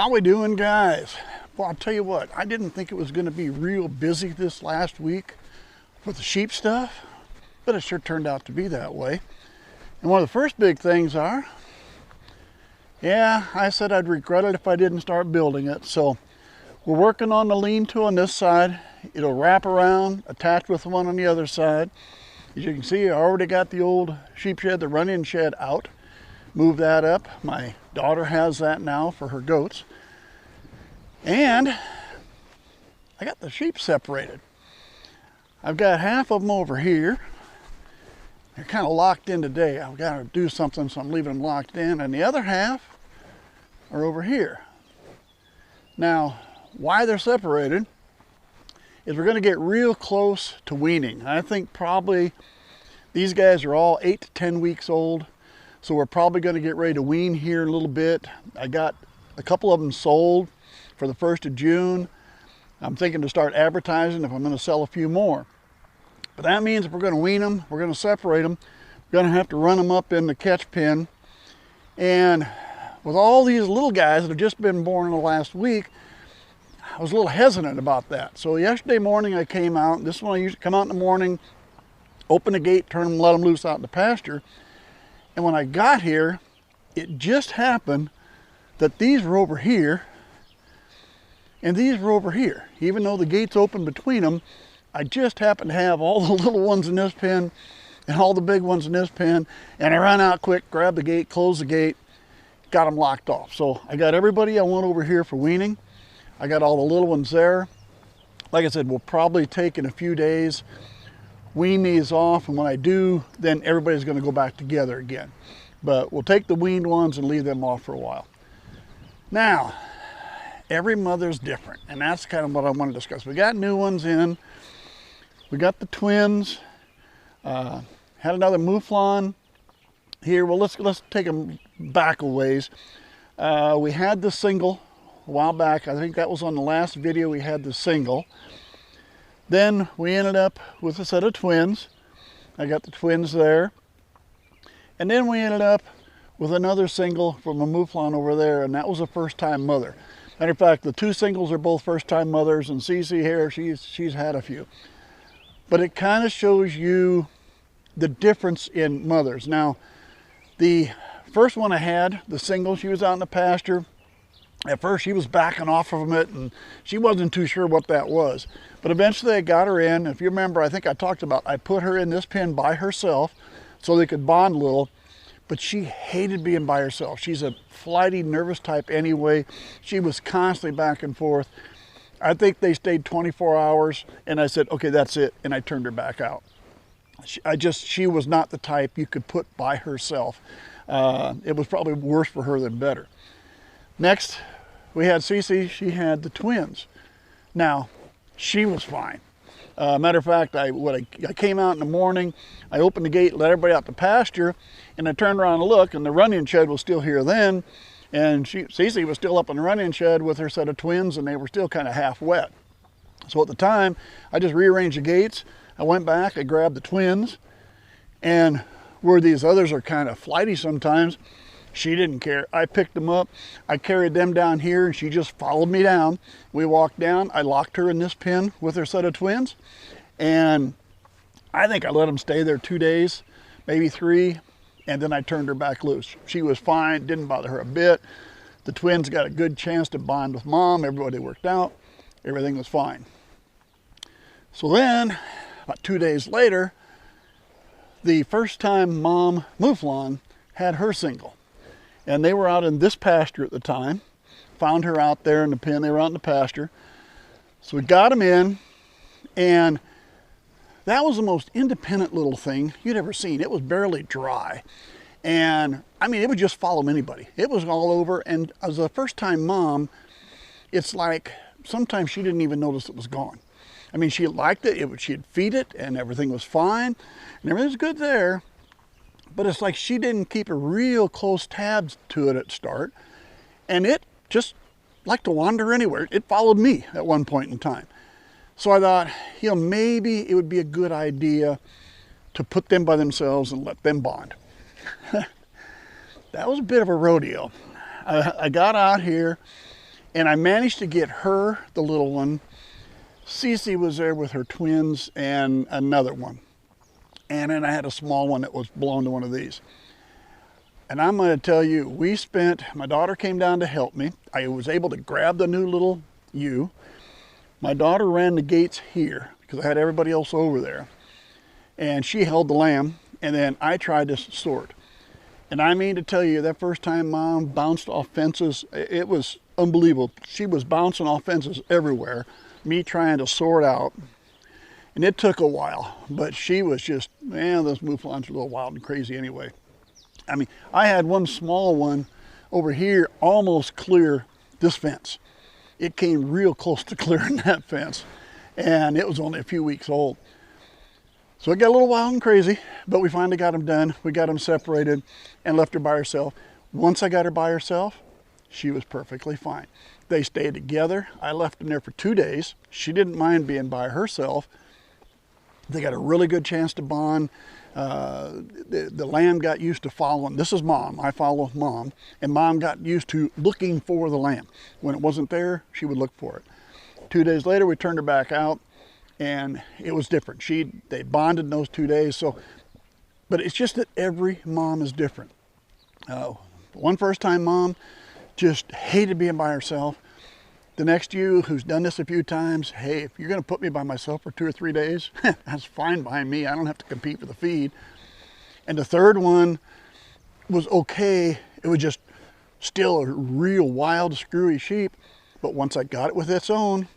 How we doing, guys? Well, I'll tell you what, I didn't think it was going to be real busy this last week with the sheep stuff, but it sure turned out to be that way. And one of the first big things are, I said I'd regret it if I didn't start building it. So we're working on the lean-to on this side. It'll wrap around, attach with one on the other side. As you can see, I already got the old sheep shed, the run-in shed out. Move that up. My daughter has that now for her goats. And I got the sheep separated. I've got half of them over here. They're kind of locked in today. I've got to do something, so I'm leaving them locked in. And the other half are over here. Now, why they're separated is we're going to get real close to weaning. I think probably these guys are all 8 to 10 weeks old. So we're probably going to get ready to wean here in a little bit. I got a couple of them sold for the 1st of June. I'm thinking to start advertising if I'm going to sell a few more. But that means if we're going to wean them, we're going to separate them. We're going to have to run them up in the catch pen. And with all these little guys that have just been born in the last week, I was a little hesitant about that. So yesterday morning I came out. This is when I usually come out in the morning, open the gate, turn them, let them loose out in the pasture. And when I got here, it just happened that these were over here and these were over here. Even though the gate's open between them, I just happened to have all the little ones in this pen and all the big ones in this pen. And I ran out quick, grabbed the gate, closed the gate, got them locked off. So I got everybody I want over here for weaning. I got all the little ones there. Like I said, we'll probably take in a few days, wean these off, and when I do, then everybody's going to go back together again. But we'll take the weaned ones and leave them off for a while. Now, every mother's different, and that's kind of what I want to discuss. We got new ones in. We got the twins. Had another mouflon here. Well, let's take them back a ways. We had the single a while back. I think that was on the last video. We had the single. Then we ended up with a set of twins. I got the twins there. And then we ended up with another single from a mouflon over there, and that was a first-time mother. Matter of fact, the two singles are both first-time mothers, and Cece here, she's had a few. But it kind of shows you the difference in mothers. Now, the first one I had, the single, she was out in the pasture. At first, she was backing off from it, and she wasn't too sure what that was. But eventually, I got her in. If you remember, I think I talked about, I put her in this pen by herself so they could bond a little. But she hated being by herself. She's a flighty, nervous type anyway. She was constantly back and forth. I think they stayed 24 hours, and I said, okay, that's it, and I turned her back out. She was not the type you could put by herself. It was probably worse for her than better. Next, we had Cece. She had the twins. Now, she was fine. Matter of fact, I came out in the morning, I opened the gate, let everybody out the pasture, and I turned around to look, and the run-in shed was still here then, and Cece was still up in the run-in shed with her set of twins, and they were still kind of half wet. So at the time, I just rearranged the gates. I went back, I grabbed the twins, and where these others are kind of flighty sometimes, she didn't care. I picked them up, I carried them down here, and she just followed me down. We walked down, I locked her in this pen with her set of twins, and I think I let them stay there 2 days, maybe 3, and then I turned her back loose. She was fine, didn't bother her a bit. The twins got a good chance to bond with mom, everybody worked out, everything was fine. So then, about 2 days later, the first time mom mouflon had her single. And they were out in this pasture at the time. Found her out there in the pen. They were out in the pasture. So we got them in, and that was the most independent little thing you'd ever seen. It was barely dry. And I mean, it would just follow anybody. It was all over. And as a first-time mom, it's like sometimes she didn't even notice it was gone. I mean, she liked it. She'd feed it, and everything was fine. And everything was good there. But it's like she didn't keep a real close tabs to it at start. And it just liked to wander anywhere. It followed me at one point in time. So I thought, maybe it would be a good idea to put them by themselves and let them bond. That was a bit of a rodeo. I got out here And I managed to get her, the little one. Cece was there with her twins and another one. And then I had a small one that was belonged to one of these. And I'm going to tell you, my daughter came down to help me. I was able to grab the new little ewe. My daughter ran the gates here because I had everybody else over there. And she held the lamb, and then I tried to sort. And I mean to tell you, that first time Mom bounced off fences, it was unbelievable. She was bouncing off fences everywhere, me trying to sort out. And it took a while, but she was just, man, those mouflons are a little wild and crazy anyway. I mean, I had one small one over here almost clear this fence. It came real close to clearing that fence, and it was only a few weeks old. So it got a little wild and crazy, but we finally got them done. We got them separated and left her by herself. Once I got her by herself, she was perfectly fine. They stayed together. I left them there for 2 days. She didn't mind being by herself. They got a really good chance to bond. The lamb got used to following. This is Mom. I follow Mom. And Mom got used to looking for the lamb. When it wasn't there, she would look for it. 2 days later, we turned her back out, and it was different. They bonded in those 2 days. But it's just that every mom is different. One first-time mom just hated being by herself. The next ewe who's done this a few times, hey, if you're going to put me by myself for 2 or 3 days, that's fine by me. I don't have to compete for the feed. And the third one was okay. It was just still a real wild, screwy sheep. But once I got it with its own,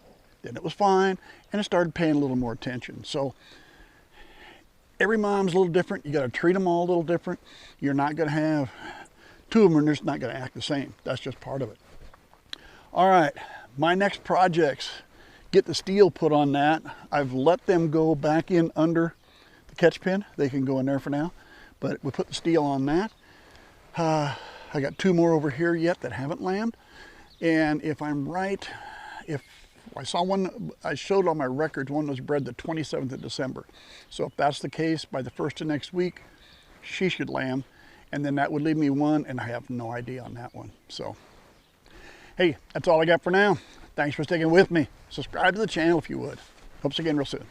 then it was fine. And it started paying a little more attention. So every mom's a little different. You got to treat them all a little different. You're not going to have two of them and they're just not going to act the same. That's just part of it. All right. My next projects, get the steel put on that. I've let them go back in under the catch pin. They can go in there for now, but we put the steel on that. I got 2 more over here yet that haven't lambed. And if I'm right, if I saw one, I showed on my records, one was bred the 27th of December. So if that's the case, by the 1st of next week, she should lamb. And then that would leave me one, and I have no idea on that one. So. Hey, that's all I got for now. Thanks for sticking with me. Subscribe to the channel if you would. Hope to see you again real soon.